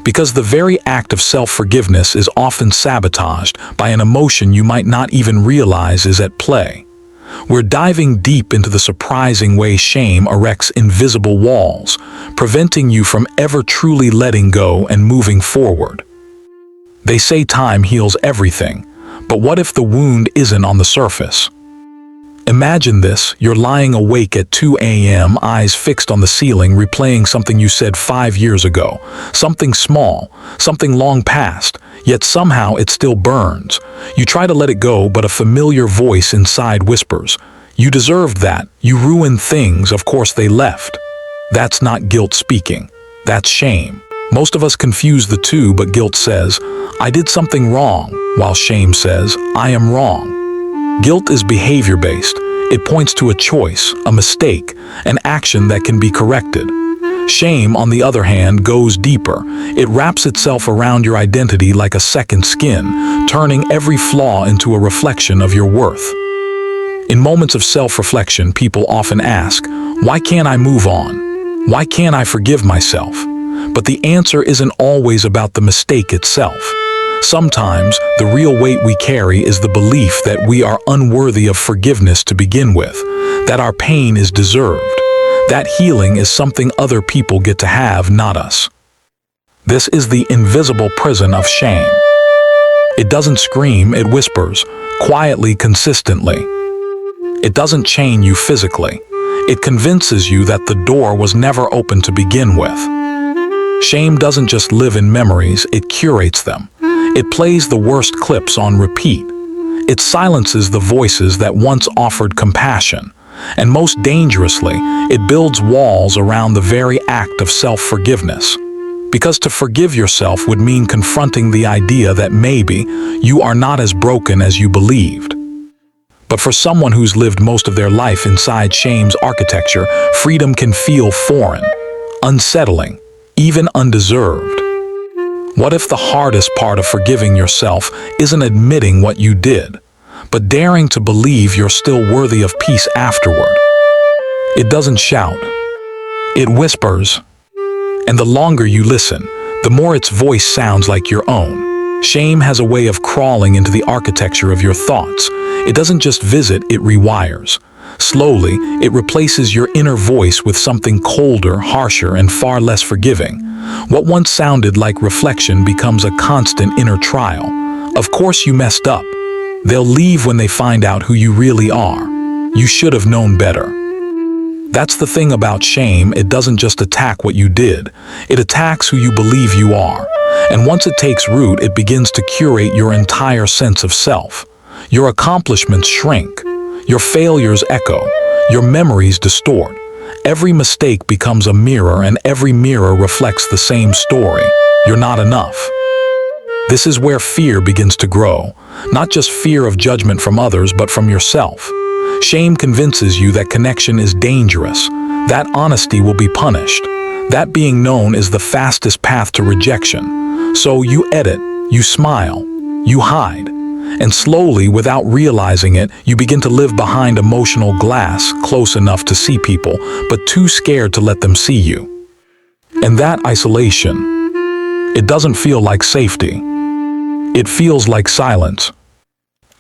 because the very act of self-forgiveness is often sabotaged by an emotion you might not even realize is at play. We're diving deep into the surprising way shame erects invisible walls, preventing you from ever truly letting go and moving forward. They say time heals everything, but what if the wound isn't on the surface? Imagine this: you're lying awake at 2 a.m., eyes fixed on the ceiling, replaying something you said 5 years ago. Something small, something long past, yet somehow it still burns. You try to let it go, but a familiar voice inside whispers, "You deserved that. You ruined things, of course they left." That's not guilt speaking. That's shame. Most of us confuse the two, but guilt says, "I did something wrong," while shame says, "I am wrong." Guilt is behavior-based. It points to a choice, a mistake, an action that can be corrected. Shame, on the other hand, goes deeper. It wraps itself around your identity like a second skin, turning every flaw into a reflection of your worth. In moments of self-reflection, people often ask, "Why can't I move on? Why can't I forgive myself?" But the answer isn't always about the mistake itself. Sometimes, the real weight we carry is the belief that we are unworthy of forgiveness to begin with, that our pain is deserved, that healing is something other people get to have, not us. This is the invisible prison of shame. It doesn't scream, it whispers, quietly, consistently. It doesn't chain you physically. It convinces you that the door was never open to begin with. Shame doesn't just live in memories, it curates them. It plays the worst clips on repeat. It silences the voices that once offered compassion. And most dangerously, it builds walls around the very act of self-forgiveness. Because to forgive yourself would mean confronting the idea that maybe you are not as broken as you believed. But for someone who's lived most of their life inside shame's architecture, freedom can feel foreign, unsettling, even undeserved. What if the hardest part of forgiving yourself isn't admitting what you did, but daring to believe you're still worthy of peace afterward? It doesn't shout. It whispers. And the longer you listen, the more its voice sounds like your own. Shame has a way of crawling into the architecture of your thoughts. It doesn't just visit, it rewires. Slowly, it replaces your inner voice with something colder, harsher, and far less forgiving. What once sounded like reflection becomes a constant inner trial. Of course you messed up. They'll leave when they find out who you really are. You should have known better. That's the thing about shame, it doesn't just attack what you did. It attacks who you believe you are. And once it takes root, it begins to curate your entire sense of self. Your accomplishments shrink. Your failures echo. Your memories distort. Every mistake becomes a mirror, and every mirror reflects the same story. You're not enough. This is where fear begins to grow. Not just fear of judgment from others, but from yourself. Shame convinces you that connection is dangerous, that honesty will be punished, that being known is the fastest path to rejection. So you edit, you smile, you hide. And slowly, without realizing it, you begin to live behind emotional glass, close enough to see people, but too scared to let them see you. And that isolation, it doesn't feel like safety. It feels like silence.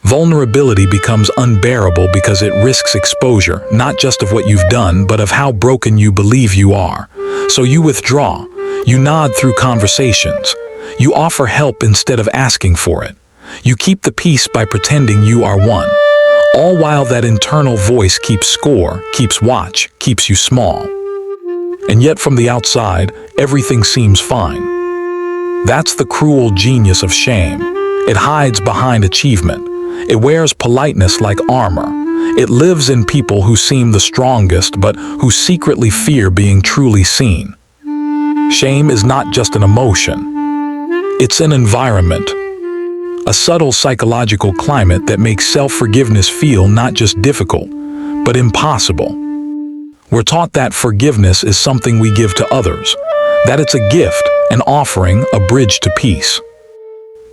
Vulnerability becomes unbearable because it risks exposure, not just of what you've done, but of how broken you believe you are. So you withdraw. You nod through conversations. You offer help instead of asking for it. You keep the peace by pretending you are one, all while that internal voice keeps score, keeps watch, keeps you small. And yet from the outside, everything seems fine. That's the cruel genius of shame. It hides behind achievement. It wears politeness like armor. It lives in people who seem the strongest, but who secretly fear being truly seen. Shame is not just an emotion. It's an environment. A subtle psychological climate that makes self-forgiveness feel not just difficult, but impossible. We're taught that forgiveness is something we give to others, that it's a gift, an offering, a bridge to peace.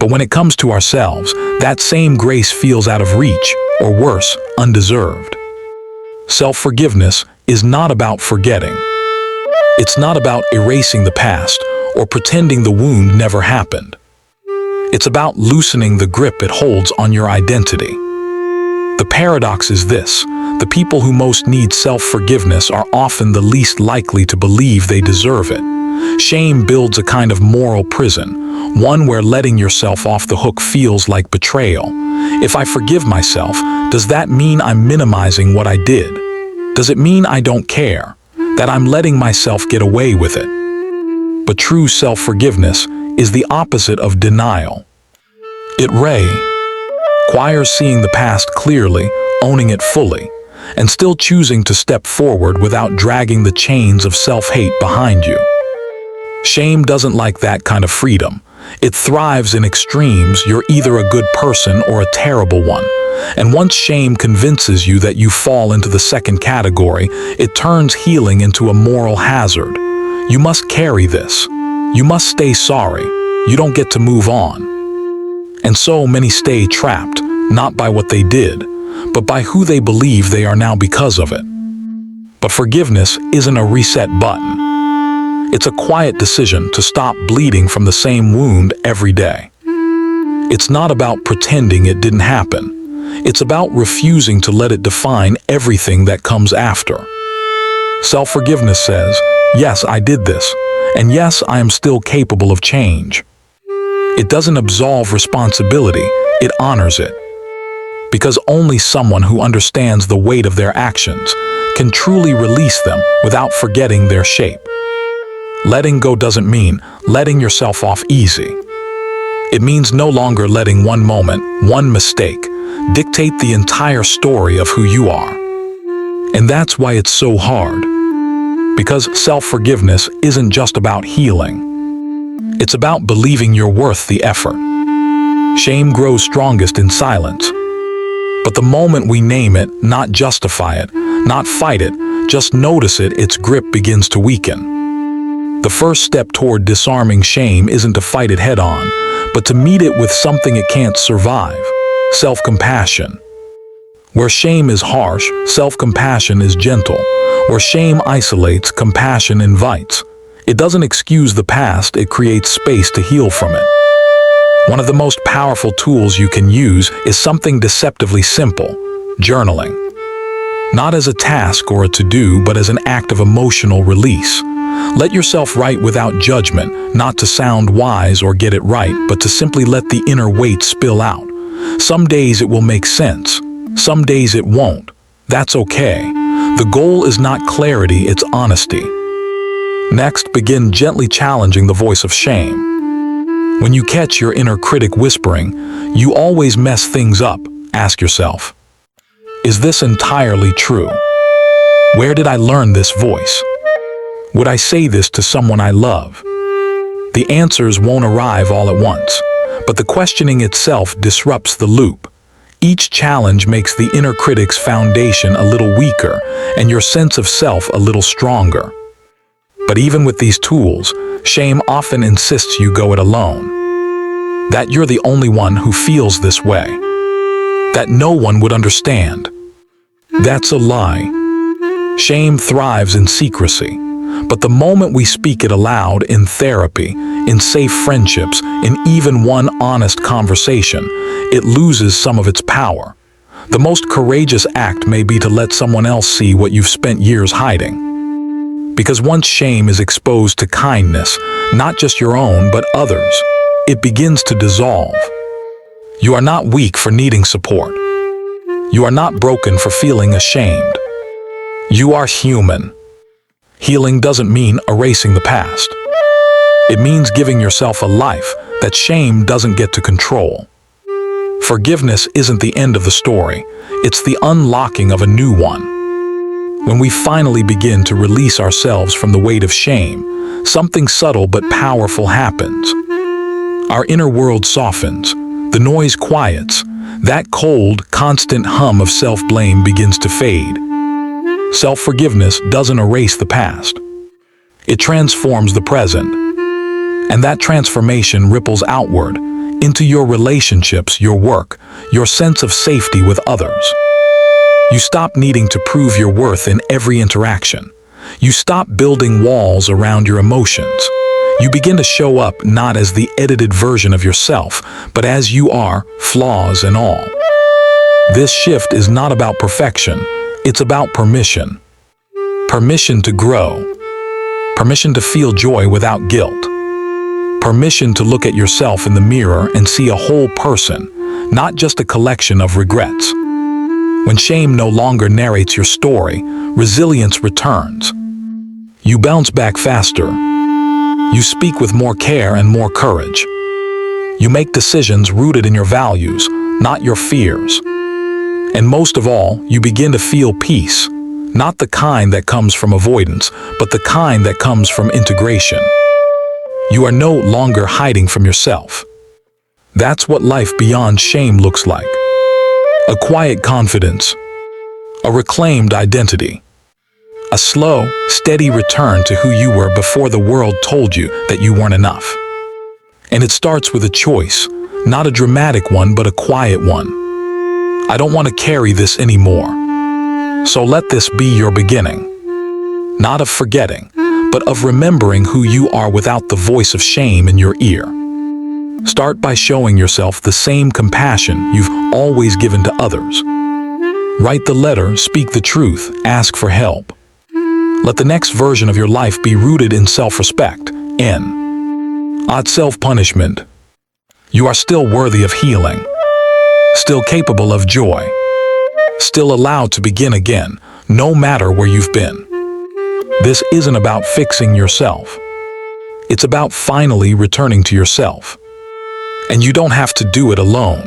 But when it comes to ourselves, that same grace feels out of reach, or worse, undeserved. Self-forgiveness is not about forgetting. It's not about erasing the past or pretending the wound never happened. It's about loosening the grip it holds on your identity. The paradox is this: the people who most need self-forgiveness are often the least likely to believe they deserve it. Shame builds a kind of moral prison, one where letting yourself off the hook feels like betrayal. If I forgive myself, does that mean I'm minimizing what I did? Does it mean I don't care? That I'm letting myself get away with it? But true self-forgiveness is the opposite of denial. It requires seeing the past clearly, owning it fully, and still choosing to step forward without dragging the chains of self-hate behind you. Shame doesn't like that kind of freedom. It thrives in extremes. You're either a good person or a terrible one. And once shame convinces you that you fall into the second category, it turns healing into a moral hazard. You must carry this. You must stay sorry. You don't get to move on. And so many stay trapped, not by what they did, but by who they believe they are now because of it. But forgiveness isn't a reset button. It's a quiet decision to stop bleeding from the same wound every day. It's not about pretending it didn't happen. It's about refusing to let it define everything that comes after. Self-forgiveness says, yes, I did this, and yes, I am still capable of change. It doesn't absolve responsibility, it honors it. Because only someone who understands the weight of their actions can truly release them without forgetting their shape. Letting go doesn't mean letting yourself off easy. It means no longer letting one moment, one mistake, dictate the entire story of who you are. And that's why it's so hard. Because self-forgiveness isn't just about healing. It's about believing you're worth the effort. Shame grows strongest in silence. But the moment we name it, not justify it, not fight it, just notice it, its grip begins to weaken. The first step toward disarming shame isn't to fight it head-on, but to meet it with something it can't survive: self-compassion. Where shame is harsh, self-compassion is gentle. Where shame isolates, compassion invites. It doesn't excuse the past, it creates space to heal from it. One of the most powerful tools you can use is something deceptively simple: journaling. Not as a task or a to-do, but as an act of emotional release. Let yourself write without judgment, not to sound wise or get it right, but to simply let the inner weight spill out. Some days it will make sense. Some days it won't. That's okay. The goal is not clarity, it's honesty. Next, begin gently challenging the voice of shame. When you catch your inner critic whispering, "You always mess things up," ask yourself, is this entirely true? Where did I learn this voice? Would I say this to someone I love? The answers won't arrive all at once, but the questioning itself disrupts the loop. Each challenge makes the inner critic's foundation a little weaker and your sense of self a little stronger. But even with these tools, shame often insists you go it alone. That you're the only one who feels this way. That no one would understand. That's a lie. Shame thrives in secrecy. But the moment we speak it aloud in therapy, in safe friendships, in even one honest conversation, it loses some of its power. The most courageous act may be to let someone else see what you've spent years hiding. Because once shame is exposed to kindness, not just your own but others, it begins to dissolve. You are not weak for needing support. You are not broken for feeling ashamed. You are human. Healing doesn't mean erasing the past. It means giving yourself a life that shame doesn't get to control. Forgiveness isn't the end of the story, it's the unlocking of a new one. When we finally begin to release ourselves from the weight of shame, something subtle but powerful happens. Our inner world softens, the noise quiets, that cold, constant hum of self-blame begins to fade. Self-forgiveness doesn't erase the past. It transforms the present. And that transformation ripples outward, into your relationships, your work, your sense of safety with others. You stop needing to prove your worth in every interaction. You stop building walls around your emotions. You begin to show up not as the edited version of yourself, but as you are, flaws and all. This shift is not about perfection, it's about permission. Permission to grow. Permission to feel joy without guilt. Permission to look at yourself in the mirror and see a whole person, not just a collection of regrets. When shame no longer narrates your story, resilience returns. You bounce back faster. You speak with more care and more courage. You make decisions rooted in your values, not your fears. And most of all, you begin to feel peace, not the kind that comes from avoidance, but the kind that comes from integration. You are no longer hiding from yourself. That's what life beyond shame looks like. A quiet confidence, a reclaimed identity, a slow, steady return to who you were before the world told you that you weren't enough. And it starts with a choice, not a dramatic one, but a quiet one. I don't want to carry this anymore. So let this be your beginning. Not of forgetting, but of remembering who you are without the voice of shame in your ear. Start by showing yourself the same compassion you've always given to others. Write the letter, speak the truth, ask for help. Let the next version of your life be rooted in self-respect, not self-punishment. You are still worthy of healing, still capable of joy, still allowed to begin again, no matter where you've been. This isn't about fixing yourself. It's about finally returning to yourself. And you don't have to do it alone.